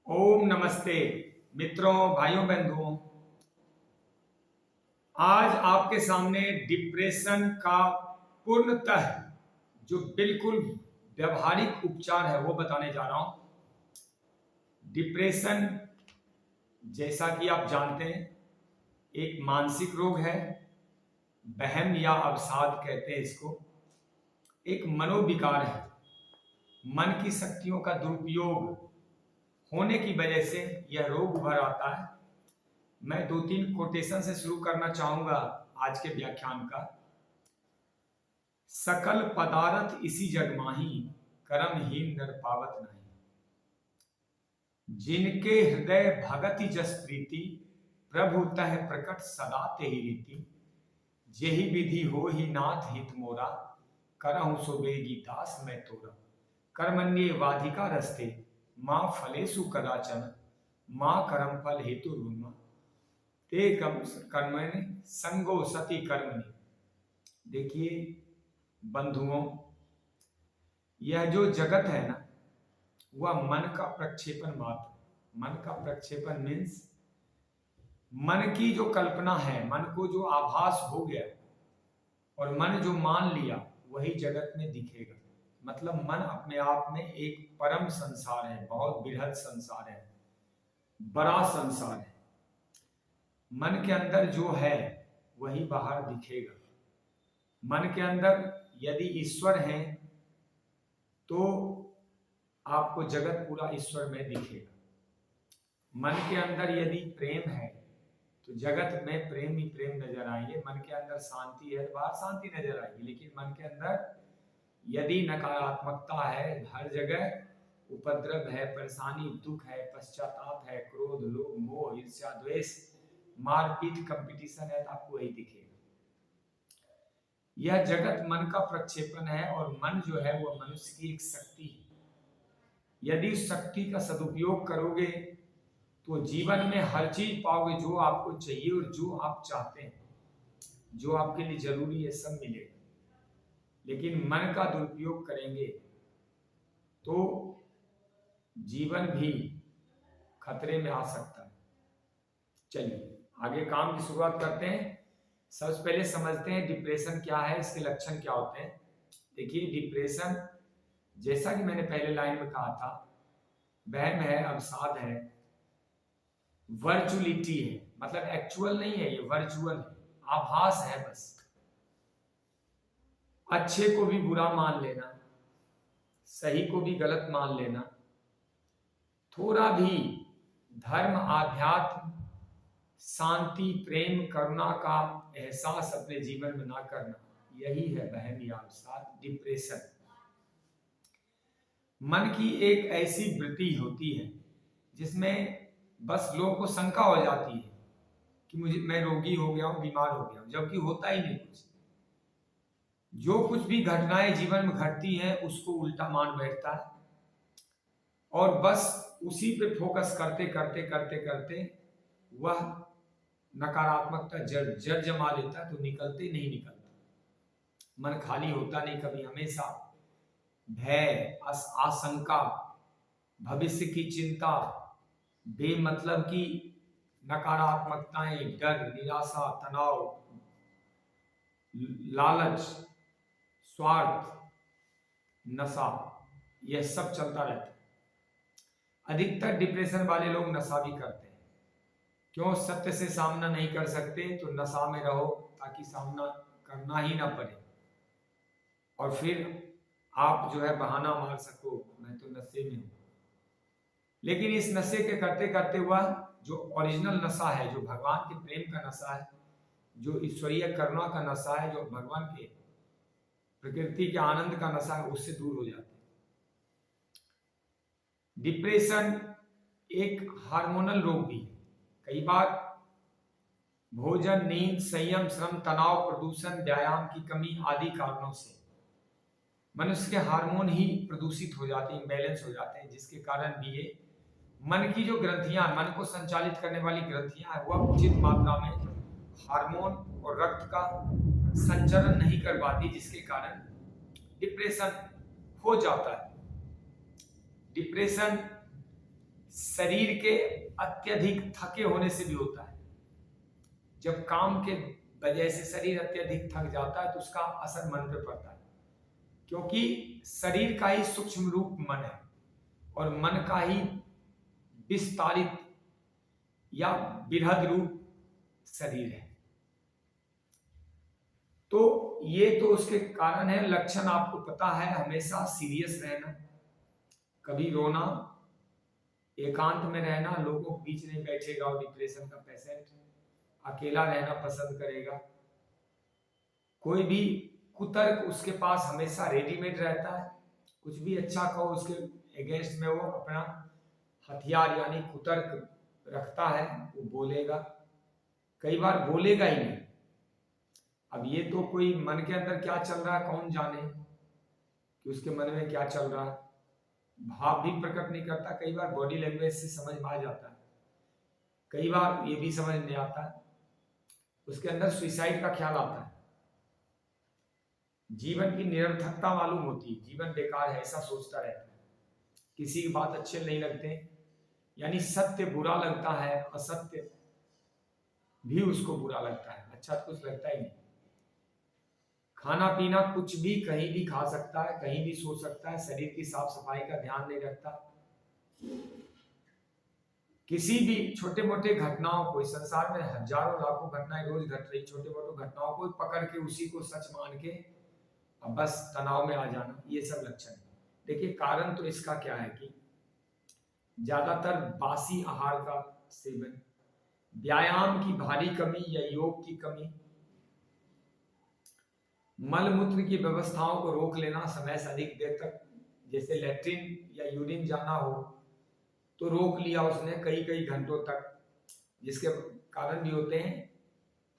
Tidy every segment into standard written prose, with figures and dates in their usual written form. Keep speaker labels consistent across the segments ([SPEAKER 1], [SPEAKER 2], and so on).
[SPEAKER 1] ओम नमस्ते मित्रों, भाइयों, बंधुओं। आज आपके सामने डिप्रेशन का पूर्णतः जो बिल्कुल व्यवहारिक उपचार है वो बताने जा रहा हूं। डिप्रेशन, जैसा कि आप जानते हैं, एक मानसिक रोग है। वहम या अवसाद कहते हैं इसको। एक मनोविकार है। मन की शक्तियों का दुरुपयोग होने की वजह से यह रोग उभर आता है। मैं 2-3 कोटेशन से शुरू करना चाहूंगा आज के व्याख्यान का। सकल पदारथ इसी जग माही, कर्महीन नर पावत नहीं। जिनके हृदय भगति जस प्रीति, प्रभु तह प्रकट सदा तेहि रीति। जेहि विधि हो ही नाथ हित मोरा, करहु सो बेगी दास मैं तोरा। कर्मण्ये वाधिका रस्ते, माँ फलेषु कदाचन। माँ कर्म फल हेतु रुन्मा, ते कर्मणि संगो सति कर्मणि। देखिए बंधुओं, यह जो जगत है ना, वह मन का प्रक्षेपण मात्र। मन का प्रक्षेपण मीन्स मन की जो कल्पना है, मन को जो आभास हो गया और मन जो मान लिया वही जगत में दिखेगा। मतलब मन अपने आप में एक परम संसार है, बहुत बृहद संसार है, बड़ा संसार है। मन के अंदर जो है वही बाहर दिखेगा। मन के अंदर यदि ईश्वर है तो आपको जगत पूरा ईश्वर में दिखेगा। मन के अंदर यदि प्रेम है तो जगत में प्रेम ही प्रेम नजर आएंगे। मन के अंदर शांति है तो बाहर शांति नजर आएगी। लेकिन मन के अंदर यदि नकारात्मकता है, हर जगह उपद्रव है, परेशानी, दुख है, पश्चाताप है, क्रोध, लोभ, मोह, ईर्ष्या, द्वेष, मारपीट, कंपटीशन है, तो आपको वही दिखेगा। यह जगत मन का प्रक्षेपण है और मन जो है वो मनुष्य की एक शक्ति है। यदि उस शक्ति का सदुपयोग करोगे तो जीवन में हर चीज पाओगे जो आपको चाहिए और जो आप चाहते हैं, जो आपके लिए जरूरी है, सब मिलेगा। लेकिन मन का दुरुपयोग करेंगे तो जीवन भी खतरे में आ सकता है। चलिए आगे काम की शुरुआत करते हैं। सबसे पहले समझते हैं डिप्रेशन क्या है, इसके लक्षण क्या होते हैं। देखिए डिप्रेशन, जैसा कि मैंने पहले लाइन में कहा था, वहम है, अवसाद है, वर्चुअलिटी है। मतलब एक्चुअल नहीं है, ये वर्चुअल है, आभास है बस। अच्छे को भी बुरा मान लेना, सही को भी गलत मान लेना, थोड़ा भी धर्म, आध्यात्म, शांति, प्रेम, करुणा का एहसास अपने जीवन में ना करना, यही है वहम या अवसाद, डिप्रेशन। मन की एक ऐसी वृत्ति होती है जिसमें बस लोगों को शंका हो जाती है कि मैं रोगी हो गया हूं, बीमार हो गया हूं, जबकि होता ही नहीं कुछ। जो कुछ भी घटनाएं जीवन में घटती हैं उसको उल्टा मान बैठता है और बस उसी पे फोकस करते करते करते करते वह नकारात्मकता जड़ जमा लेता है, तो निकलते नहीं निकलता। मन खाली होता नहीं कभी, हमेशा भय, आशंका, भविष्य की चिंता, बेमतलब की नकारात्मकताएं, डर, निराशा, तनाव, लालच, स्वार्थ, नशा, यह सब चलता रहता है। अधिकतर डिप्रेशन वाले लोग नशा भी करते हैं। क्यों? सत्य से सामना नहीं कर सकते तो नशा में रहो ताकि सामना करना ही ना पड़े, और फिर आप जो है बहाना मार सको, मैं तो नशे में हूं। लेकिन इस नशे के करते करते हुआ जो ओरिजिनल नशा है, जो भगवान के प्रेम का नशा है, जो ईश्वरीय करुणा का नशा है, जो भगवान के प्रकृति के आनंद का नशा है, उससे दूर हो जाते हैं। डिप्रेशन एक हार्मोनल रोग भी है। कई बार भोजन, नींद, संयम, श्रम, तनाव, प्रदूषण, व्यायाम की कमी आदि कारणों से मनुष्य के हार्मोन ही प्रदूषित हो जाते हैं, इम्बैलेंस हो जाते हैं, जिसके कारण भी ये मन की जो ग्रंथियां, मन को संचालित करने वाली ग्रंथियां है, वह उचित मात्रा में हार्मोन और रक्त का संचरण नहीं कर पाती, जिसके कारण डिप्रेशन हो जाता है। डिप्रेशन शरीर के अत्यधिक थके होने से भी होता है। जब काम के वजह से शरीर अत्यधिक थक जाता है तो उसका असर मन पे पड़ता है, क्योंकि शरीर का ही सूक्ष्म रूप मन है और मन का ही विस्तारित या बृहद रूप शरीर है। तो ये तो उसके कारण है। लक्षण आपको पता है, हमेशा सीरियस रहना, कभी रोना, एकांत में रहना, लोगों के बीच नहीं बैठेगा और डिप्रेशन का पेशेंट, अकेला रहना पसंद करेगा, कोई भी कुतर्क उसके पास हमेशा रेडीमेड रहता है, कुछ भी अच्छा कहो उसके अगेंस्ट में वो अपना हथियार यानी कुतर्क रखता है, वो बोलेगा, कई बार बोलेगा ही नहीं। अब ये तो कोई मन के अंदर क्या चल रहा है कौन जाने कि उसके मन में क्या चल रहा है, भाव भी प्रकट नहीं करता, कई बार बॉडी लैंग्वेज से समझ में आ जाता है, कई बार ये भी समझ नहीं आता है, उसके अंदर सुसाइड का ख्याल आता है, जीवन की निरर्थकता मालूम होती है, जीवन बेकार है ऐसा सोचता रहता है, किसी की बात अच्छे नहीं लगते, यानी सत्य बुरा लगता है, असत्य भी उसको बुरा लगता है, अच्छा तो कुछ लगता ही नहीं। खाना पीना कुछ भी कहीं भी खा सकता है, कहीं भी सो सकता है, शरीर की साफ सफाई का ध्यान नहीं रखता, किसी भी छोटे मोटे घटनाओं को, इस संसार में हजारों लाखों घटनाएं रोज घट रही, छोटे मोटे घटनाओं को पकड़ के उसी को सच मान के अब बस तनाव में आ जाना, ये सब लक्षण है। देखिए कारण तो इसका क्या है कि ज्यादातर बासी आहार का सेवन, व्यायाम की भारी कमी या योग की कमी, मल मूत्र की व्यवस्थाओं को रोक लेना, समय से अधिक देर तक जैसे लेट्रिन या यूरिन जाना हो तो रोक लिया उसने कई कई घंटों तक, जिसके कारण भी होते हैं।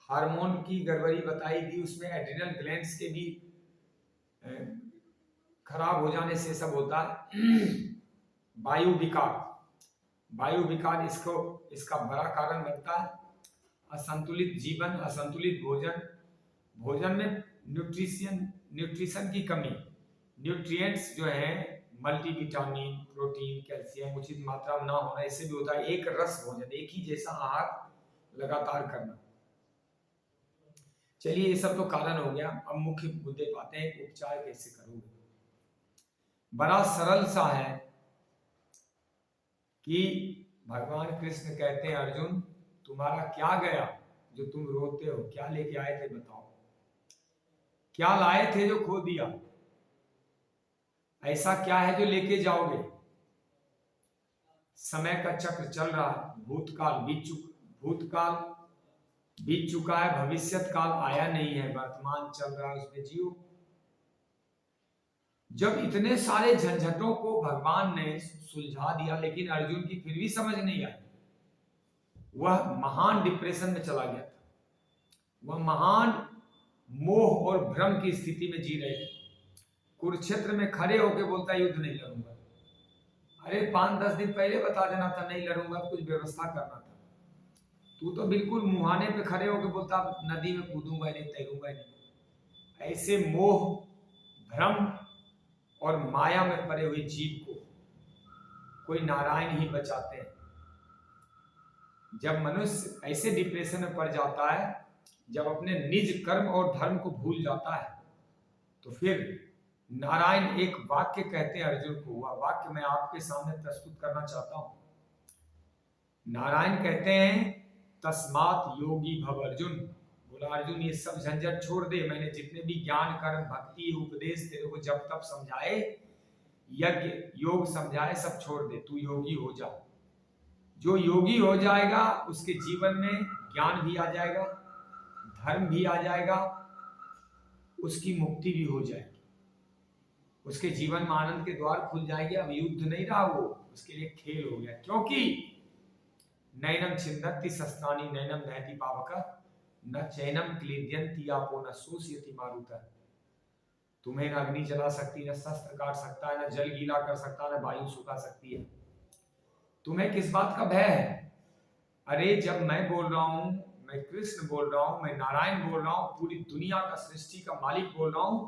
[SPEAKER 1] हार्मोन की गड़बड़ी बताई दी, उसमें एड्रिनल ग्लैंड्स के भी खराब हो जाने से सब होता है। वायु विकार, वायु विकार इसका बड़ा कारण बनता है। असंतुलित जीवन, असंतुलित भोजन, भोजन में न्यूट्रिशन की कमी, न्यूट्रिएंट्स जो है मल्टीविटामिन, प्रोटीन, कैल्शियम उचित मात्रा में ना होना, इससे भी होता है। एक रस भोजन, एक ही जैसा आहार लगातार करना। चलिए ये सब तो कारण हो गया, अब मुख्य मुद्दे पाते हैं, उपचार कैसे करोगे। बड़ा सरल सा है कि भगवान कृष्ण कहते हैं अर्जुन तुम्हारा क्या गया जो तुम रोते हो, क्या लेके आए थे बताओ, क्या लाए थे जो खो दिया, ऐसा क्या है जो लेके जाओगे। समय का चक्र चल रहा है, भूतकाल बीत चुका है, भविष्यत काल आया नहीं है, वर्तमान चल रहा है, उसमें जियो। जब इतने सारे झंझटों को भगवान ने सुलझा दिया लेकिन अर्जुन की फिर भी समझ नहीं आई, वह महान डिप्रेशन में चला गया था, वह महान मोह और भ्रम की स्थिति में जी रहे थे। कुरुक्षेत्र में खड़े होकर बोलता युद्ध नहीं लड़ूंगा, अरे 5-10 दिन पहले बता देना था नहीं लड़ूंगा, कुछ व्यवस्था करना था, तू तो बिल्कुल मुहाने पे खड़े होकर बोलता नदी में कूदूंगा नहीं, तैरूंगा नहीं। ऐसे मोह, भ्रम और माया में पड़े हुए जीव को कोई नारायण ही बचाते हैं। जब मनुष्य ऐसे डिप्रेशन में पड़ जाता है, जब अपने निज कर्म और धर्म को भूल जाता है, तो फिर नारायण एक वाक्य कहते हैं अर्जुन को, वह वाक्य मैं आपके सामने प्रस्तुत करना चाहता हूं। नारायण कहते हैं तस्मात् योगी भव अर्जुन, बोला अर्जुन ये सब झंझट छोड़ दे, मैंने जितने भी ज्ञान कर्म भक्ति उपदेश तेरे को जब तब समझाए, यज्ञ योग समझाए, सब छोड़ दे, तू योगी हो जा। जो योगी हो जाएगा उसके जीवन में ज्ञान भी आ जाएगा, धर्म भी आ जाएगा, उसकी मुक्ति भी हो जाएगी, उसके जीवन में आनंद के द्वार खुल जाएंगे। अब युद्ध नहीं रहा, वो उसके लिए खेल हो गया, क्योंकि नैनम छिन्दन्ति शस्त्राणि नैनम दहति पावकः न चैनम क्लेद्यन्ति आपो न शोषयति मारुतः। तुम्हें न अग्नि जला सकती, न शस्त्र काट सकता है, न जल गीला कर सकता, न वायु सुखा सकती है। तुम्हें किस बात का भय है? अरे जब मैं बोल रहा हूं, मैं कृष्ण बोल रहा हूं, मैं नारायण बोल रहा हूं, पूरी दुनिया का सृष्टि का मालिक बोल रहा हूं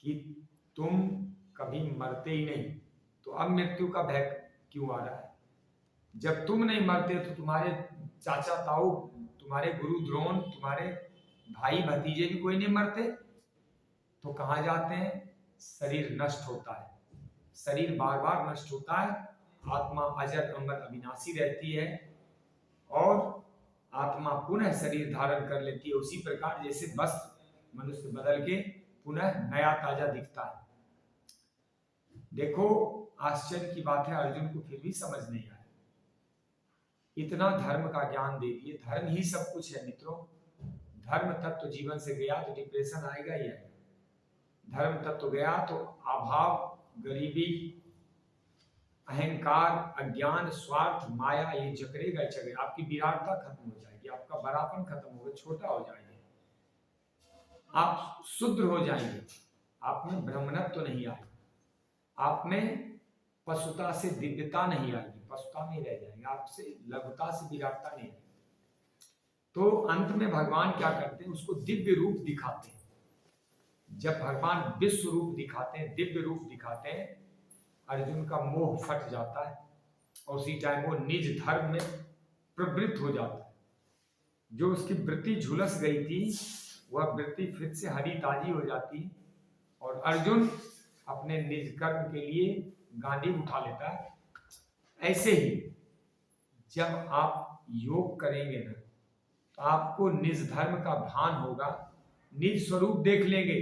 [SPEAKER 1] कि तुम कभी मरते ही नहीं, तो अब मृत्यु का भय क्यों आ रहा है? जब तुम नहीं मरते तो तुम्हारे चाचा ताऊ, तुम्हारे गुरु द्रोण, तुम्हारे भाई भतीजे भी कोई नहीं मरते, तो कहाँ जाते हैं? शरीर नष्ट होता है, शरीर बार बार नष्ट होता है, आत्मा अजर अमर अविनाशी रहती है और आत्मा पुनः शरीर धारण कर लेती है। उसी प्रकार जैसे वस्त्र मनुष्य बदल के पुनः नया ताजा दिखता है। देखो आश्चर्य की बात है, अर्जुन को फिर भी समझ नहीं आया। इतना धर्म का ज्ञान दे दिए, धर्म ही सब कुछ है मित्रों। धर्म तत्व जीवन से गया तो डिप्रेशन आएगा ही आएगा। धर्म तत्व गया तो अभाव, गरीबी, अहंकार, अज्ञान, स्वार्थ, माया ये जकड़ेगा चकड़ेगा। आपकी विराटता खत्म हो जाएगी, आपका बड़ापन खत्म होगा, छोटा हो जाएंगे, आप शुद्र हो जाएंगे, आप में ब्रह्मणत्व तो नहीं आएगा, आप में पशुता से दिव्यता नहीं आएगी, पशुता नहीं रह जाएंगे, आपसे लघुता से विराटता नहीं आएगी। तो अंत में भगवान क्या करते हैं? उसको दिव्य रूप दिखाते हैं। जब भगवान विश्व रूप दिखाते हैं, दिव्य रूप दिखाते हैं, अर्जुन का मोह फट जाता है और उसी टाइम वो निज धर्म में प्रवृत्त हो जाता है। जो उसकी वृत्ति झुलस गई थी वह वृत्ति फिर से हरी ताजी हो जाती और अर्जुन अपने निज कर्म के लिए गांडी उठा लेता है। ऐसे ही जब आप योग करेंगे ना तो आपको निज धर्म का भान होगा, निज स्वरूप देख लेंगे,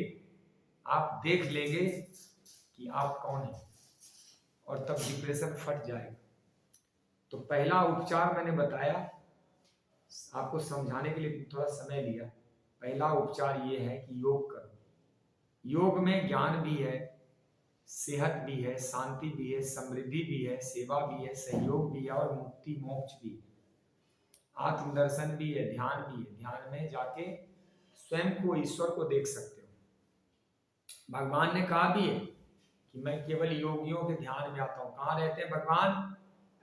[SPEAKER 1] आप देख लेंगे कि आप कौन है और तब डिप्रेशन फट जाएगा। तो पहला उपचार मैंने बताया, आपको समझाने के लिए थोड़ा समय लिया। पहला उपचार ये है कि योग करो। योग में ज्ञान भी है, सेहत भी है, शांति भी है, समृद्धि भी है, सेवा भी है, सहयोग भी है और मुक्ति मोक्ष भी है, आत्मदर्शन भी है, ध्यान भी है। ध्यान में जाके स्वयं को, ईश्वर को देख सकते हो। भगवान ने कहा भी है कि मैं केवल योगियों के ध्यान में आता हूँ। कहाँ रहते हैं भगवान?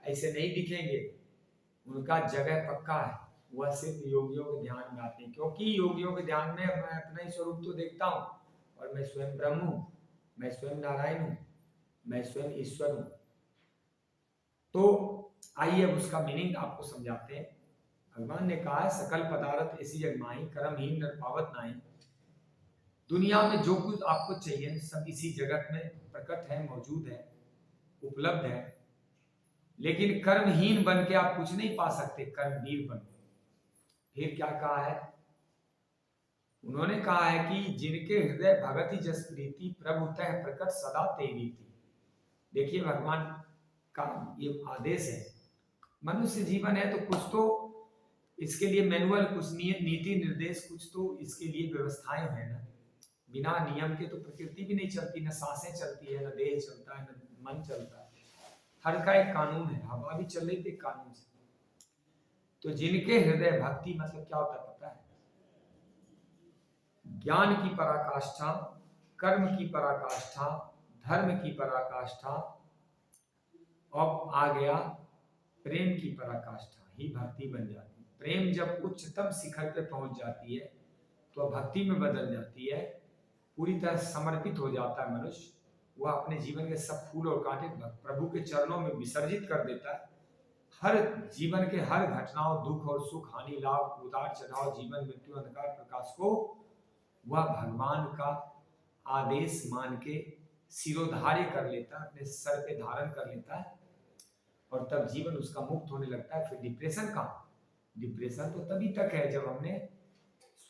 [SPEAKER 1] ऐसे नहीं दिखेंगे, उनका जगह पक्का है, वह सिर्फ योगियों के ध्यान में आते हैं। क्योंकि योगियों के ध्यान में मैं अपना ही स्वरूप तो देखता हूँ और मैं स्वयं ब्रह्म हूँ, मैं स्वयं नारायण हूँ, मैं स्वयं ईश्वर हूँ। तो आइए अब उसका मीनिंग आपको समझाते हैं। भगवान ने कहा है सकल पदार्थ ऐसी जगमाई, कर्महीन नर पावत नाई। दुनिया में जो कुछ आपको चाहिए सब इसी जगत में प्रकट है, मौजूद है, उपलब्ध है, लेकिन कर्महीन बन के आप कुछ नहीं पा सकते, कर्मवीर बन। फिर क्या कहा है? उन्होंने कहा है कि जिनके हृदय भगति जस प्रीति, प्रभु तह प्रकट सदा तेरी थी। देखिए भगवान का ये आदेश है। मनुष्य जीवन है तो कुछ तो इसके लिए मैनुअल, कुछ नीति निर्देश, कुछ तो इसके लिए व्यवस्थाएं हैं ना। बिना नियम के तो प्रकृति भी नहीं चलती, न सांसें चलती है, न देह चलता है, न मन चलता है। हर का एक कानून है, हवा भी चल रही थी कानून से। तो जिनके हृदय भक्ति, मतलब क्या होता है पता है? ज्ञान की पराकाष्ठा, कर्म की पराकाष्ठा, धर्म की पराकाष्ठा, अब आ गया प्रेम की पराकाष्ठा ही भक्ति बन जाती है। प्रेम जब उच्चतम शिखर पे पहुंच जाती है तो भक्ति में बदल जाती है, पूरी तरह समर्पित हो जाता है मनुष्य। वह अपने जीवन के सब फूल और कांटे प्रभु के चरणों में विसर्जित कर देता है। हर जीवन के हर घटनाओं, दुख और सुख, हानि लाभ, उतार चढ़ाव, जीवन मृत्यु, अंधकार प्रकाश को वह भगवान का आदेश मान के सिरोधार्य कर लेता है, अपने सर पे धारण कर लेता है और तब जीवन उसका मुक्त होने लगता है। फिर डिप्रेशन कहाँ? डिप्रेशन तो तभी तक है जब हमने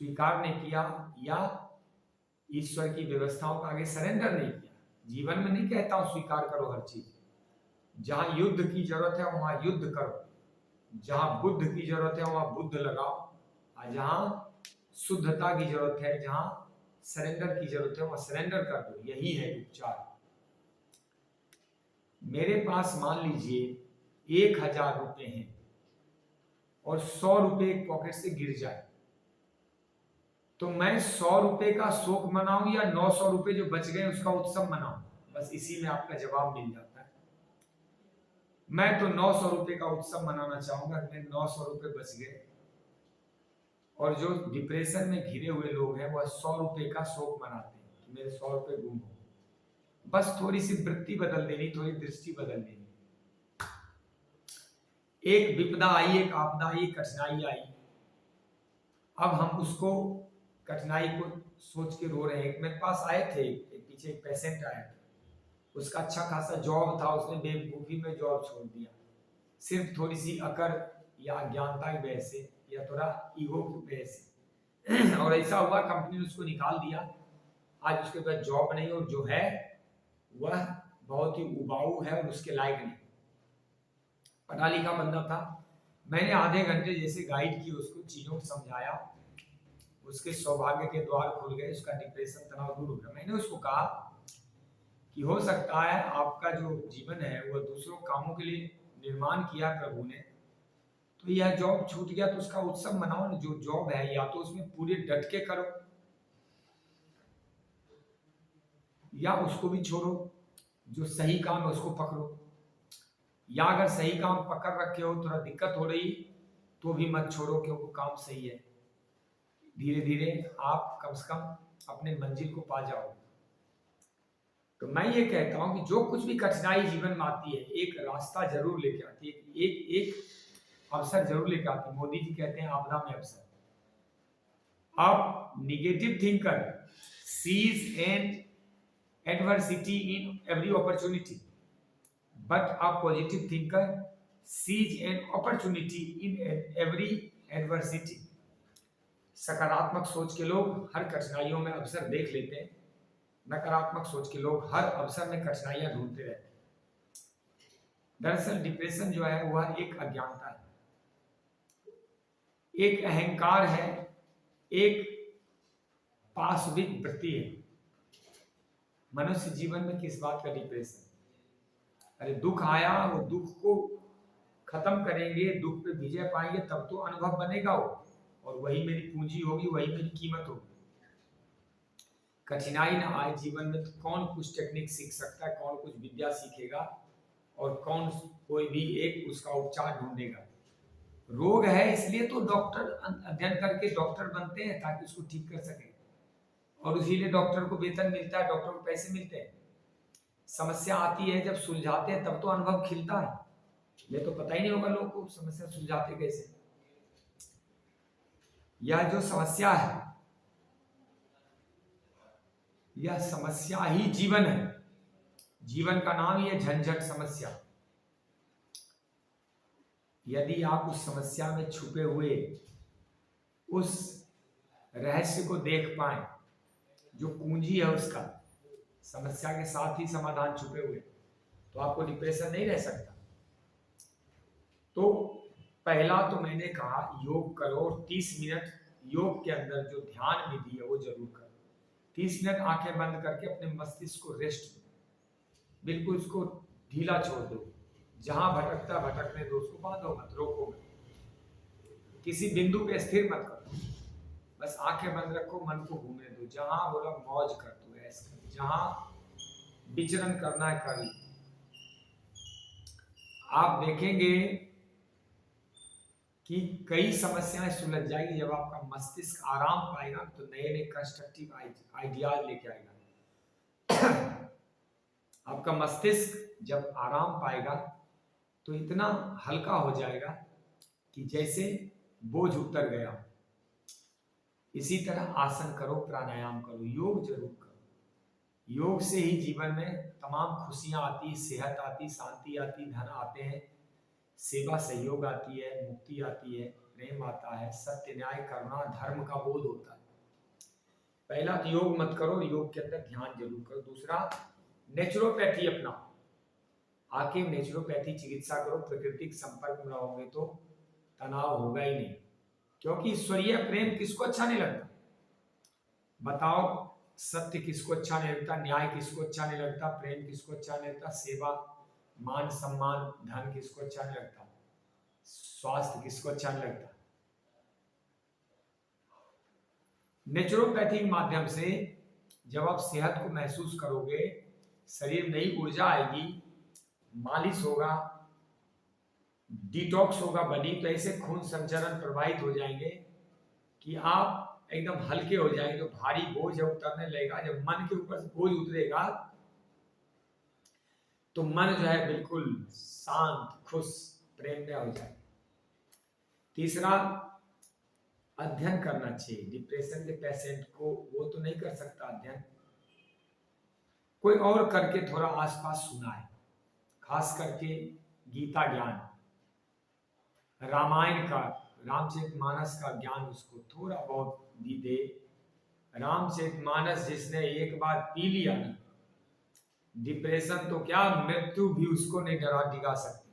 [SPEAKER 1] स्वीकार नहीं किया या ईश्वर की व्यवस्थाओं का आगे सरेंडर नहीं किया। जीवन में नहीं कहता हूं स्वीकार करो हर चीज, जहां युद्ध की जरूरत है वहां युद्ध करो, जहां बुद्ध की जरूरत है वहां बुद्ध लगाओ, और जहां शुद्धता की जरूरत है, जहां सरेंडर की जरूरत है वहां सरेंडर कर दो। यही है उपचार। मेरे पास मान लीजिए 1000 रुपए हैं और 100 रुपए एक पॉकेट से गिर जाए, तो मैं 100 रुपए का शोक मनाऊं या 900 रुपए जो बच गए उसका उत्सव मनाऊं? बस इसी में आपका जवाब मिल जाता है। मैं तो 900 रुपए का उत्सव मनाना चाहूंगा, मेरे 900 रुपए बच गए। और जो डिप्रेशन में घिरे हुए लोग हैं वह 100 रुपए का शोक मनाते हैं कि मेरे 100 रुपए गुम हो। बस थोड़ी सी वृत्ति बदल देनी, थोड़ी दृष्टि बदल देनी। एक विपदा आई, एक आपदा आई, कठिनाई आई। अब हम उसको कठिनाई को सोच के रो रहे हैं। मेरे पास आए थे पीछे एक पेशेंट आया था, उसका अच्छा खासा जॉब था, उसने बेवकूफ़ी में जॉब छोड़ दिया, सिर्फ थोड़ी सी अकड़ या अज्ञानता की वजह से या थोड़ा ईगो की वजह से और ऐसा हुआ कंपनी ने उसको निकाल दिया। आज उसके पास जॉब नहीं और जो है वह बहुत ही उबाऊ है और उसके लायक नहीं। पढ़ा लिखा बंदा था। मैंने आधे घंटे जैसे गाइड की, उसको चीज़ों को समझाया, उसके सौभाग्य के द्वार खुल गए, उसका डिप्रेशन तनाव दूर हो गया। मैंने उसको कहा कि हो सकता है आपका जो जीवन है वह दूसरों कामों के लिए निर्माण किया प्रभु ने, तो यह जॉब छूट गया तो उसका उत्सव मनाओ ना। जो जॉब है या तो उसमें पूरे डट के करो या उसको भी छोड़ो। जो सही काम है उसको पकड़ो, या अगर सही काम पकड़ रखे हो, थोड़ा दिक्कत हो रही तो भी मत छोड़ो क्योंकि काम सही है। धीरे धीरे आप कम से कम अपने मंजिल को पा जाओ। तो मैं ये कहता हूं कि जो कुछ भी कठिनाई जीवन में आती है एक रास्ता जरूर लेके आती है, एक अवसर जरूर लेके आती है। मोदी जी कहते हैं आपदा में अवसर। आप negative thinker sees an adversity in every opportunity, but a positive thinker sees an opportunity in every adversity। सकारात्मक सोच के लोग हर कठिनाइयों में अवसर देख लेते हैं, नकारात्मक सोच के लोग हर अवसर में कठिनाइयां ढूंढते रहते हैं। दरअसल डिप्रेशन जो है वह एक अज्ञानता है, एक अहंकार है, एक पाशविक वृत्ति है। मनुष्य जीवन में किस बात का डिप्रेशन? अरे दुख आया, वो दुख को खत्म करेंगे, दुख पे विजय पाएंगे तब तो अनुभव बनेगा वो, और वही मेरी पूंजी होगी, वही मेरी कीमत होगी। कठिनाई ना आए जीवन में तो कौन कुछ टेक्निक सीख सकता है, कौन कुछ विद्या सीखेगा और कौन कोई भी एक उसका उपचार ढूंढेगा। रोग है इसलिए तो डॉक्टर अध्ययन करके डॉक्टर बनते हैं ताकि उसको ठीक कर सके, और इसीलिए डॉक्टर को वेतन मिलता है, डॉक्टर को पैसे मिलते हैं। समस्या आती है जब सुलझाते हैं तब तो अनुभव खिलता है। ये तो पता ही नहीं होगा लोगों को समस्या सुलझाते कैसे। यह जो समस्या है, यह समस्या ही जीवन है। जीवन का नाम ही है झंझट समस्या। यदि आप उस समस्या में छुपे हुए उस रहस्य को देख पाए, जो कुंजी है उसका, समस्या के साथ ही समाधान छुपे हुए, तो आपको डिप्रेशन नहीं रह सकता। तो पहला तो मैंने कहा योग करो, और 30 मिनट योग के अंदर जो ध्यान विधि है वो जरूर करो। 30 मिनट आंखें बंद करके अपने मस्तिष्क को रेस्ट दो, बिल्कुल उसको ढीला छोड़ दो। जहां भटकता भटकने दो, उसको बांधो मत, रोको मत, किसी बिंदु पे स्थिर मत करो, बस आंखें बंद रखो, मन को घूमने दो। जहां बोला मौज कर दो, ऐसा कर, जहां विचरण करना है कर लो। आप देखेंगे कि कई समस्याएं सुलझ जाएगी जब आपका मस्तिष्क आराम पाएगा, तो नए नए कंस्ट्रक्टिव आइडियाज लेके आएगा। आपका मस्तिष्क जब आराम पाएगा तो इतना हल्का हो जाएगा कि जैसे बोझ उतर गया। इसी तरह आसन करो, प्राणायाम करो, योग जरूर करो। योग से ही जीवन में तमाम खुशियां आती, सेहत आती, शांति आती, धन आते हैं, सेवा सहयोग आती है, मुक्ति आती है, प्रेम आता है, सत्य न्याय करुणा धर्म का बोध होता है। पहला तो योग मत करो, योग के अंदर ध्यान जरूर करो। दूसरा नेचुरोपैथी अपनाओ, आके नेचुरोपैथी चिकित्सा करो। प्रकृति के संपर्क में रहोगे तो तनाव होगा ही नहीं, क्योंकि ईश्वरीय प्रेम किसको अच्छा नहीं लगता बताओ? सत्य किसको अच्छा नहीं लगता? न्याय किसको अच्छा नहीं लगता? प्रेम किसको अच्छा नहीं लगता? सेवा, मान सम्मान, धन किसको अच्छा नहीं लगता? स्वास्थ्य किसको अच्छा नहीं लगता? नेचुरोपैथी के माध्यम से जब आप सेहत को महसूस करोगे, शरीर नई ऊर्जा आएगी, मालिश होगा, डिटॉक्स होगा बॉडी, तो ऐसे खून संचरण प्रवाहित हो जाएंगे कि आप एकदम हल्के हो जाएंगे। जो भारी बोझ है उतरने लगेगा। जब मन के ऊपर से बोझ उतरेगा तो मन जो है बिल्कुल शांत, खुश, प्रेम में हो जाए। तीसरा, अध्ययन करना चाहिए। डिप्रेशन के पेशेंट को वो तो नहीं कर सकता अध्ययन, कोई और करके थोड़ा आसपास सुनाए, खास करके गीता ज्ञान, रामायण का, रामचरितमानस का ज्ञान उसको थोड़ा बहुत भी दे। रामचरितमानस जिसने एक बार पी लिया ना, डिप्रेशन तो क्या, मृत्यु भी उसको नहीं डरा दिखा सकती।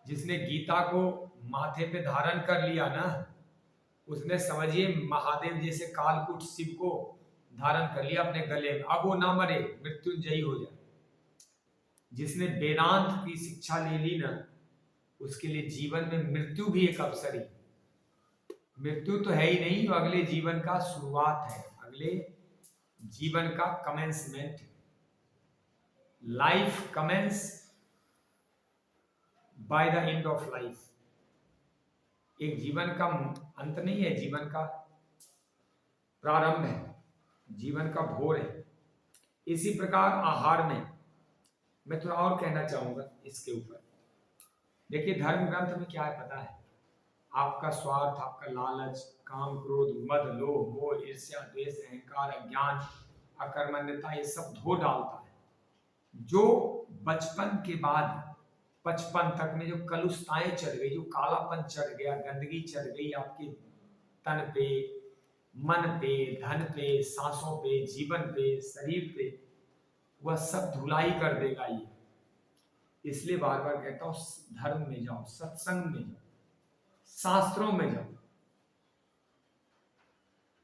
[SPEAKER 1] जिसने गीता को माथे पे धारण कर लिया ना, उसने समझिए महादेव जैसे कालकूट शिव को धारण कर लिया अपने गले में। अब वो ना मरे, मृत्युंजयी हो जाए। जिसने वेदांत की शिक्षा ले ली ना, उसके लिए जीवन में मृत्यु भी एक अवसर ही, मृत्यु तो है ही नहीं, वो अगले जीवन का शुरुआत है, अगले जीवन का commencement. Life commences by the end of life. एक जीवन का अंत नहीं है, जीवन का प्रारंभ है, जीवन का भोर है। इसी प्रकार आहार में मैं थोड़ा और कहना चाहूंगा इसके ऊपर। देखिए धर्म ग्रंथ में क्या है पता है, आपका स्वार्थ, आपका लालच, काम, क्रोध, मद, लोभ, मोह, ईर्ष्या, द्वेष, अहंकार, अज्ञान, अकर्मण्यता, ये सब धो डालता है। जो बचपन के बाद 55 तक में जो कलुषताएं चढ़ गई, जो कालापन चढ़ गया, गंदगी चढ़ गई आपके तन पे, मन पे, धन पे, सांसों पे, जीवन पे, शरीर पे, वह सब धुलाई कर देगा ये। इसलिए बार बार कहता हूं, धर्म में जाओ, सत्संग में जाओ, शास्त्रों में जाओ।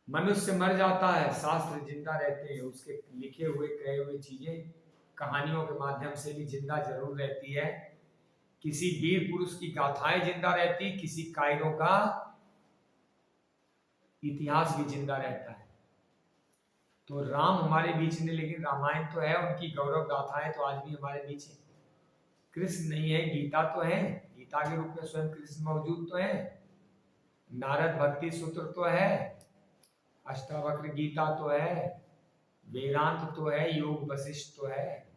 [SPEAKER 1] मनुष्य मर जाता है, शास्त्र जिंदा रहते हैं, उसके लिखे हुए कहे हुए चीजें कहानियों के माध्यम से भी जिंदा जरूर रहती है। किसी वीर पुरुष की गाथाएं जिंदा रहती, किसी कायरों का इतिहास भी जिंदा रहता है। तो राम हमारे बीच में, लेकिन रामायण तो है, उनकी गौरव गाथाएं तो आज भी हमारे बीच है। कृष्ण नहीं है, गीता तो है, गीता के रूप में स्वयं कृष्ण मौजूद तो है, नारद भक्ति सूत्र तो है, अष्टावक्र गीता तो है, वेदांत तो है, योग वशिष्ठ तो है,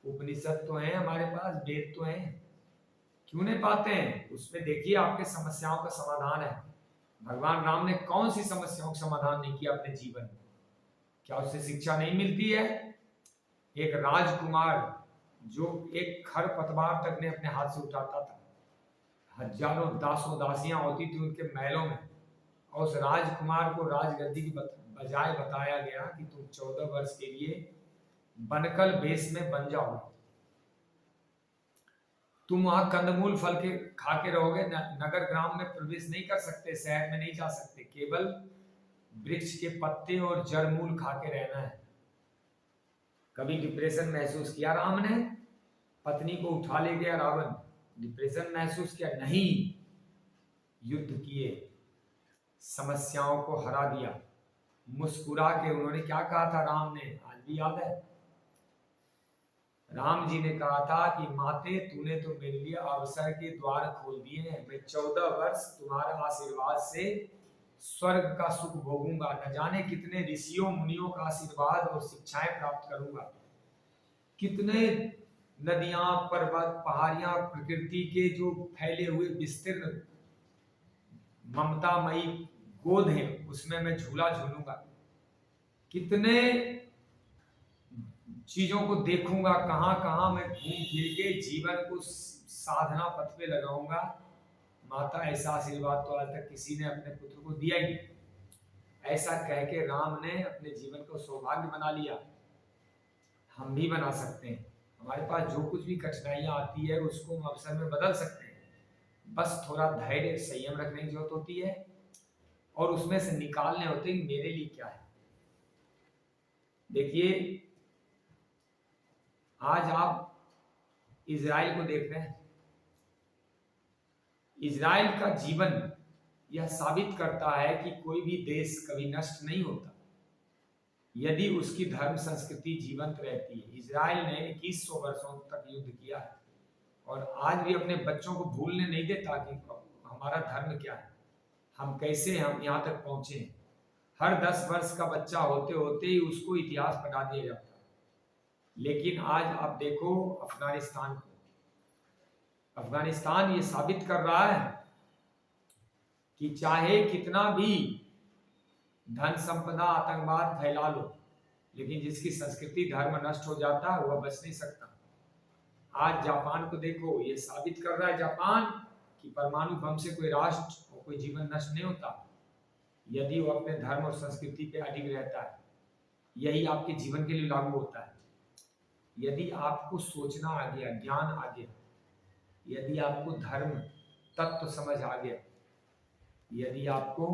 [SPEAKER 1] उपनिषद तो है हमारे पास, वेद तो है। क्यों नहीं पाते हैं? उसमें देखिए आपके समस्याओं का समाधान है। भगवान राम ने कौन सी समस्याओं का समाधान नहीं किया अपने जीवन में? क्या उससे शिक्षा नहीं मिलती है? एक राजकुमार जो एक खर पतवार तक ने अपने हाथ से उठाता था, हजारों दासों दासियां होती थी उनके महलों में, और उस राजकुमार को राजगद्दी की बजाय बताया गया कि तुम 14 वर्ष के लिए बनकल बेस में बन जाओ, तुम वहां कंदमूल फल के खा के रहोगे, नगर ग्राम में प्रवेश नहीं कर सकते, शहर में नहीं जा सकते, केवल वृक्ष के पत्ते और जड़ मूल खा के रहना है। कभी डिप्रेशन महसूस किया राम ने? पत्नी को उठा ले गया रावण, डिप्रेशन महसूस किया? नहीं, युद्ध किए, समस्याओं को हरा दिया, मुस्कुरा के। उन्होंने क्या कहा था राम ने, आज भी याद है, राम जी ने कहा था कि माते तूने तो मेरे लिए अवसर के द्वार खोल दिए हैं, मैं 14 वर्ष तुम्हारे आशीर्वाद से स्वर्ग का सुख भोगूंगा, न जाने कितने ऋषियों मुनियों का आशीर्वाद और शिक्षाएं प्राप्त करूंगा, कितने नदियां, पर्वत, पहाड़ियां, प्रकृति के जो फैले हुए विस्तीर्ण ममतामयी गोद है उसमें मैं झूला झूलूंगा, कितने चीजों को देखूंगा, कहां कहां मैं घूम फिर के जीवन को साधना पथ पे लगाऊंगा। माता ऐसा आशीर्वाद तो आज तक किसी ने अपने पुत्र को दिया ही नहीं। ऐसा कह के राम ने अपने जीवन को सौभाग्य बना लिया। हम भी बना सकते हैं, हमारे पास जो कुछ भी कठिनाइयां आती है उसको हम अवसर में बदल सकते हैं। बस थोड़ा धैर्य संयम रखने की जरूरत होती है और उसमें से निकालने होते हैं कि मेरे लिए क्या है। देखिए आज आप इजराइल को देख रहे हैं, इजराइल का जीवन यह साबित करता है कि कोई भी देश कभी नष्ट नहीं होता यदि उसकी धर्म संस्कृति जीवंत रहती है। इजराइल ने 2100 वर्षों तक युद्ध किया है और आज भी अपने बच्चों को भूलने नहीं देता कि हमारा धर्म क्या है, हम कैसे हम यहाँ तक पहुंचे हैं। हर 10 वर्ष का बच्चा होते होते ही उसको इतिहास पढ़ा दिया जाता है। लेकिन आज आप देखो अफगानिस्तान को, अफगानिस्तान ये साबित कर रहा है कि चाहे कितना भी धन संपदा आतंकवाद फैला लो, लेकिन जिसकी संस्कृति धर्म नष्ट हो जाता है वह बच नहीं सकता। आज जापान को देखो, ये साबित कर रहा है जापान कि परमाणु बम से कोई राष्ट्र और कोई जीवन नष्ट नहीं होता, यदि वो अपने धर्म और संस्कृति पे अडिग रहता है। यही आपके जीवन के लिए लागू होता है। यदि आपको सोचना आ गया, ज्ञान आ गया, यदि आपको धर्म तत्व समझ आ गया, यदि आपको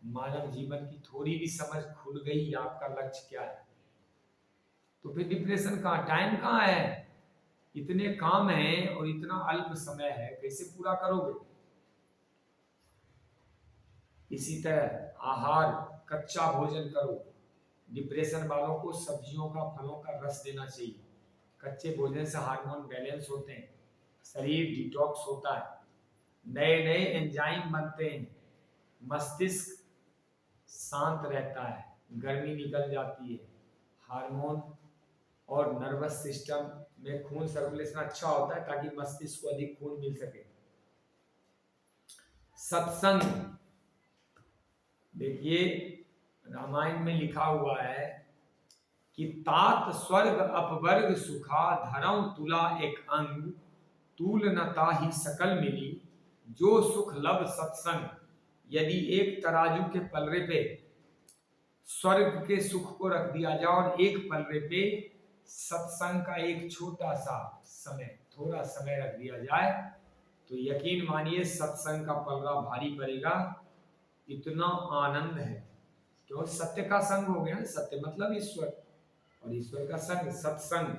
[SPEAKER 1] मानव जीवन की थोड़ी भी समझ खुल गई, आपका लक्ष्य क्या है, तो फिर डिप्रेशन कहाँ, टाइम कहाँ है? इतने काम हैं और इतना अल्प समय है, कैसे पूरा करोगे? इसी तरह आहार, कच्चा भोजन करो। डिप्रेशन वालों को सब्जियों का, फलों का रस देना चाहिए। कच्चे भोजन से हार्मोन बैलेंस होते हैं, शरीर डिटॉक्स होता है, नए नए एंजाइम बनते हैं, मस्तिष्क शांत रहता है, गर्मी निकल जाती है, हार्मोन और नर्वस सिस्टम में खून सर्कुलेशन अच्छा होता है ताकि मस्तिष्क को अधिक खून मिल सके। सत्संग, देखिए रामायण में लिखा हुआ है कि तात स्वर्ग अपवर्ग सुखा धरम तुला एक अंग तूल न ताहि सकल मिली जो सुख लब सत्संग। यदि एक तराजू के पलड़े पे स्वर्ग के सुख को रख दिया जाए और एक पलड़े पे सत्संग का एक छोटा सा समय, थोड़ा समय रख दिया जाए, तो यकीन मानिए सत्संग का पलड़ा भारी पड़ेगा। इतना आनंद है, क्यों? सत्य का संग हो गया। सत्य मतलब ईश्वर, और ईश्वर का संग सत्संग।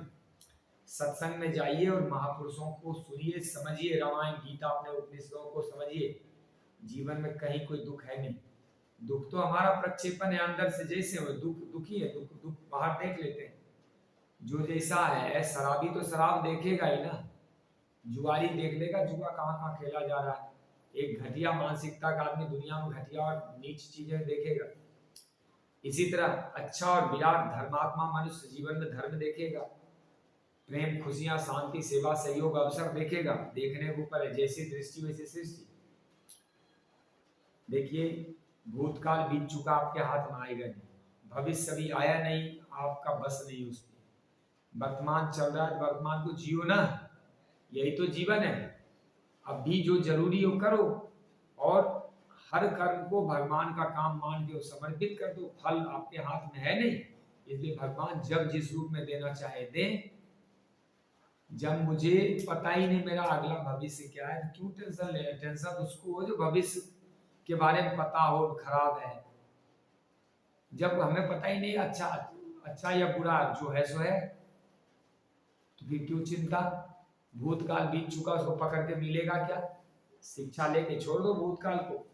[SPEAKER 1] सत्संग में जाइए और महापुरुषों को सुनिए, समझिए, रामायण गीता अपने उपनिषदों को समझिए। जीवन में कहीं कोई दुख है नहीं। दुख तो हमारा प्रक्षेपण है अंदर से, जैसे हो दुखी है, दुख बाहर देख लेते हैं। जो जैसा है, शराबी तो शराब देखेगा ही ना, जुआरी देख लेगा जुआ कहाँ कहाँ खेला जा रहा है। एक घटिया मानसिकता का आदमी दुनिया में घटिया और नीच चीजें देखेगा। इसी तरह अच्छा और विराट धर्मात्मा मनुष्य जीवन में धर्म देखेगा, प्रेम, खुशियां, शांति, सेवा, सहयोग, अवसर देखेगा। देखने के ऊपर है, जैसी दृष्टि वैसी सृष्टि। देखिए भूतकाल बीत चुका, आपके हाथ में आएगा नहीं, भविष्य भी आया नहीं, आपका बस नहीं उस पर। वर्तमान चल रहा है, वर्तमान को जियो ना, यही तो जीवन है। अब भी जो जरूरी हो करो, और हर कर्म को भगवान का काम मान के समर्पित कर दो। फल आपके हाथ में है नहीं, इसलिए भगवान जब जिस रूप में देना चाहे दे। जब मुझे पता ही नहीं मेरा अगला भविष्य क्या है, क्यों टेंशन ले? टेंशन उसको हो जो भविष्य के बारे में पता हो खराब है। जब हमें पता ही नहीं अच्छा या बुरा, जो है सो है, तो फिर क्यों चिंता? भूतकाल बीत चुका, उसको पकड़ के मिलेगा क्या? शिक्षा लेके छोड़ दो भूतकाल को,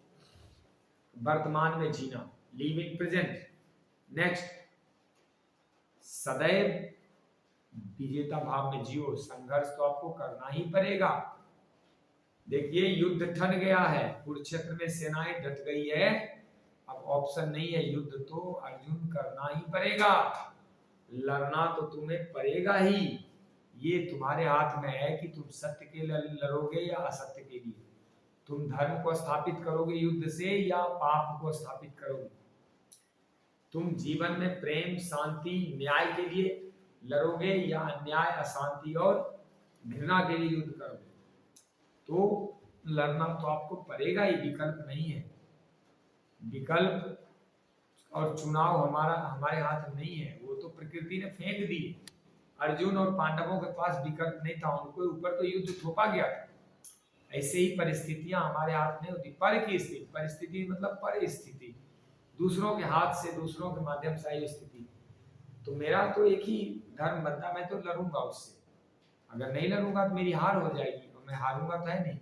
[SPEAKER 1] वर्तमान में जीना, लिव इन प्रेजेंट। नेक्स्ट, सदैव विजेता भाव में जियो। संघर्ष तो आपको करना ही पड़ेगा। देखिए युद्ध ठन गया है, कुरुक्षेत्र में सेनाएं डट गई है, अब ऑप्शन नहीं है, युद्ध तो अर्जुन करना ही पड़ेगा, लड़ना तो तुम्हें पड़ेगा ही। ये तुम्हारे हाथ में है कि तुम सत्य के लिए लड़ोगे या असत्य के लिए। तुम धर्म को स्थापित करोगे युद्ध से या पाप को स्थापित करोगे। तुम जीवन में प्रेम, शांति, न्याय के लिए लड़ोगे या अन्याय, अशांति और घृणा के लिए युद्ध करोगे। तो लड़ना तो आपको पड़ेगा ही, विकल्प नहीं है। विकल्प और चुनाव हमारे हाथ में नहीं है, वो तो प्रकृति ने फेंक दी। अर्जुन और पांडवों के पास विकल्प नहीं था, उनको ऊपर तो युद्ध थोपा गया था। ऐसे ही परिस्थितियां हमारे हाथ में होती। पर की स्थिति, परिस्थिति मतलब परिस्थिति, दूसरों के हाथ से, दूसरों के माध्यम से आई स्थिति। तो मेरा तो एक ही धर्म बनता, मैं तो लड़ूंगा उससे। अगर नहीं लड़ूंगा तो मेरी हार हो जाएगी, और मैं हारूंगा तो है नहीं।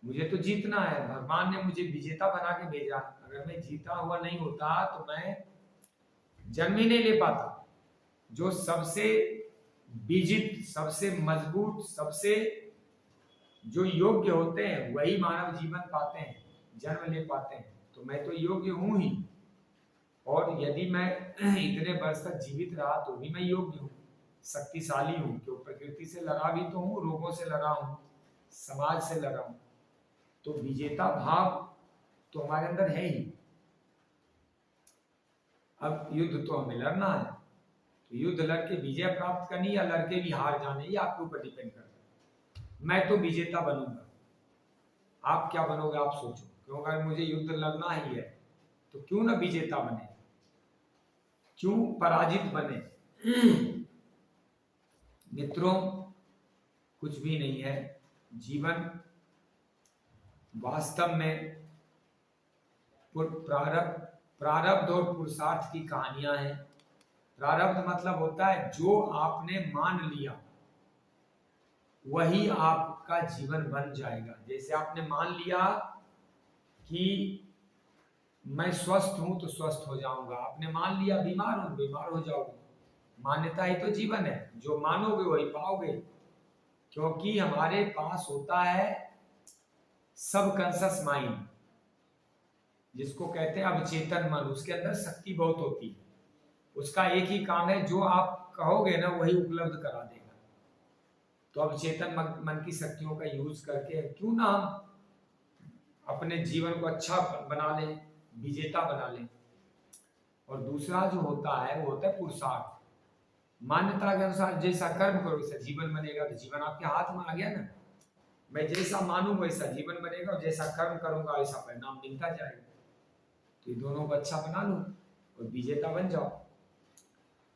[SPEAKER 1] मुझे तो जीतना है, भगवान ने मुझे विजेता बना के भेजा। अगर मैं जीता हुआ नहीं होता तो मैं जन्म ही नहीं ले पाता। जो सबसे विजित, सबसे मजबूत, सबसे जो योग्य होते हैं वही मानव जीवन पाते हैं, जन्म ले पाते हैं। तो मैं तो योग्य हूं ही, और यदि मैं इतने वर्ष तक जीवित रहा तो भी मैं योग्य हूँ, शक्तिशाली हूँ, क्यों? प्रकृति से लड़ा भी तो हूँ, रोगों से लड़ा हूँ, समाज से लड़ रहा हूं, तो विजेता भाव तो हमारे अंदर है ही। अब युद्ध तो हमें लड़ना है, तो युद्ध लड़के विजय प्राप्त करनी या लड़के भी हार जाने, ये आपके ऊपर डिपेंड करता है। मैं तो विजेता बनूंगा, आप क्या बनोगे आप सोचो। क्यों, अगर मुझे युद्ध लड़ना ही है तो क्यों ना विजेता बने, क्यों पराजित बने। मित्रों, कुछ भी नहीं है जीवन, वास्तव में प्रारब्ध और पुरुषार्थ की कहानियां हैं। प्रारब्ध मतलब होता है जो आपने मान लिया वही आपका जीवन बन जाएगा। जैसे आपने मान लिया कि मैं स्वस्थ हूं तो स्वस्थ हो जाऊंगा, आपने मान लिया बीमार हूं, बीमार हो जाओगे। मान्यता ही तो जीवन है, जो मानोगे वही पाओगे। क्योंकि हमारे पास होता है सबकॉन्शियस माइंड, जिसको कहते हैं अवचेतन मन, उसके अंदर शक्ति बहुत होती है। उसका एक ही काम है, जो आप कहोगे ना वही उपलब्ध करा देगा। तो अवचेतन मन की शक्तियों का यूज करके क्यों ना हम अपने जीवन को अच्छा बना लें, विजेता बना लें। और दूसरा जो होता है वो होता है पुरुषार्थ। मान्यता के अनुसार जैसा कर्म करो वैसा जीवन बनेगा, तो जीवन आपके हाथ में आ गया ना। मैं जैसा मानूं वैसा जीवन बनेगा, और जैसा कर्म करूंगा वैसा परिणाम मिलता जाएगा। तो ये दोनों को अच्छा बना लो और विजेता बन जाओ।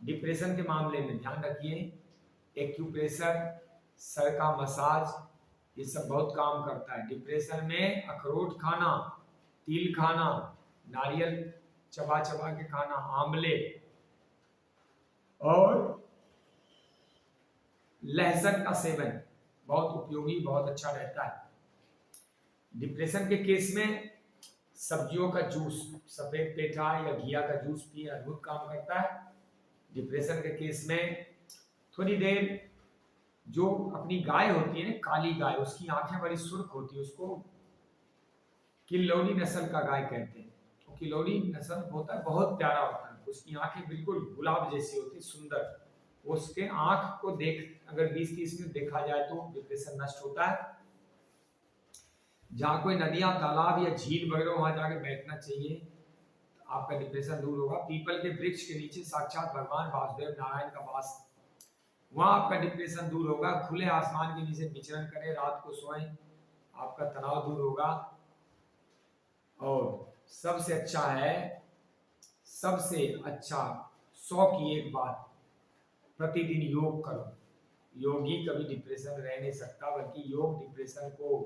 [SPEAKER 1] डिप्रेशन के मामले में ध्यान रखिए, एक्यूप्रेशर, सर का मसाज, ये सब बहुत काम करता है। डिप्रेशन में अखरोट खाना, तिल खाना, नारियल चबा चबा के खाना, आंवले और लहसुन का सेवन बहुत उपयोगी, बहुत अच्छा रहता है। डिप्रेशन के केस में सब्जियों का जूस, सफेद पेठा या घिया का जूस पिए, अद्भुत काम करता है। डिप्रेशन के केस में थोड़ी देर जो अपनी गाय होती है ना, काली गाय, उसकी आंखें बड़ी सुर्ख होती है, उसको किल्लौरी नस्ल का गाय कहते हैं। तो किल्लौरी नस्ल होता है, बहुत प्यारा होता है, उसकी आंखें बिल्कुल गुलाब जैसी होती, सुंदर। उसके आंख को देख अगर 20-30 मिनट देखा जाए तो डिप्रेशन नष्ट होता है। जहाँ कोई नदियां, तालाब या झील वगैरह, वहां जाके बैठना चाहिए, तो आपका डिप्रेशन दूर होगा। पीपल के वृक्ष के नीचे साक्षात भगवान वासुदेव नारायण का वास, वहां आपका डिप्रेशन दूर होगा। खुले आसमान के नीचे विचरण करें, रात को सोएं, आपका तनाव दूर होगा। और सबसे अच्छा है, सबसे अच्छा 100 की एक बात, प्रतिदिन योग करो। योगी कभी डिप्रेशन में रह नहीं सकता, बल्कि योग डिप्रेशन को,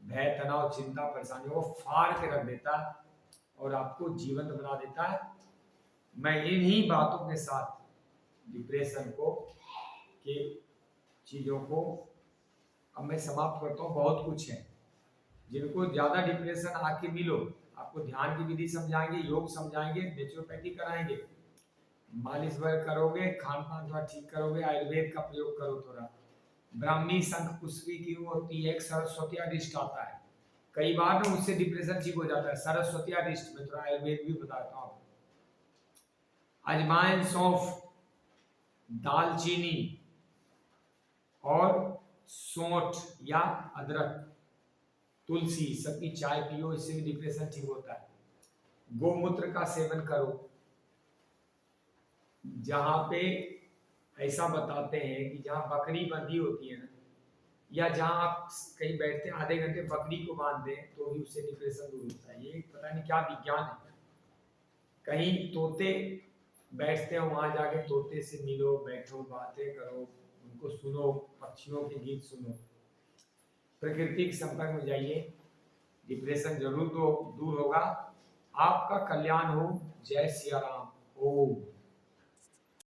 [SPEAKER 1] भय, तनाव, चिंता, परेशानियों को फाड़ के रख देता है और आपको जीवंत बना देता है। मैं इन्हीं बातों के साथ डिप्रेशन को के चीज़ों को अब मैं समाप्त करता हूँ। बहुत कुछ है, जिनको ज़्यादा डिप्रेशन आके मिलो, आपको ध्यान की विधि समझाएंगे, योग समझाएंगे, नेचुरोपैथी कराएंगे, मालिश वर्ग करोगे, खान पान थोड़ा ठीक करोगे, आयुर्वेद का प्रयोग करो थोड़ा। ब्राह्मी शंख पुष्पी की होती है, एक सरस्वती अरिष्ट आता है, कई बार ना उससे डिप्रेशन ठीक हो जाता है। सरस्वती अरिष्ट में थोड़ा आयुर्वेद भी बताता हूँ। अजवाइन, सौंफ, दालचीनी और सोंठ या अदरक, तुलसी, सबकी चाय पियो, इससे भी डिप्रेशन ठीक होता है। गोमूत्र का सेवन करो। जहां पे ऐसा बताते हैं कि जहां बकरी बंधी होती है ना, या जहां आप कहीं बैठते हैं आधे घंटे बकरी को बांध दें तो भी उससे डिप्रेशन दूर होता है। ये पता नहीं क्या विज्ञान है। कहीं तोते बैठते हो, वहां जाके तोते से मिलो, बैठो, बातें करो, उनको सुनो, पक्षियों के गीत सुनो, प्रकृति के संपर्क में जाइए, डिप्रेशन जरूर दूर होगा। आपका कल्याण हो। जय सिया राम। ओम।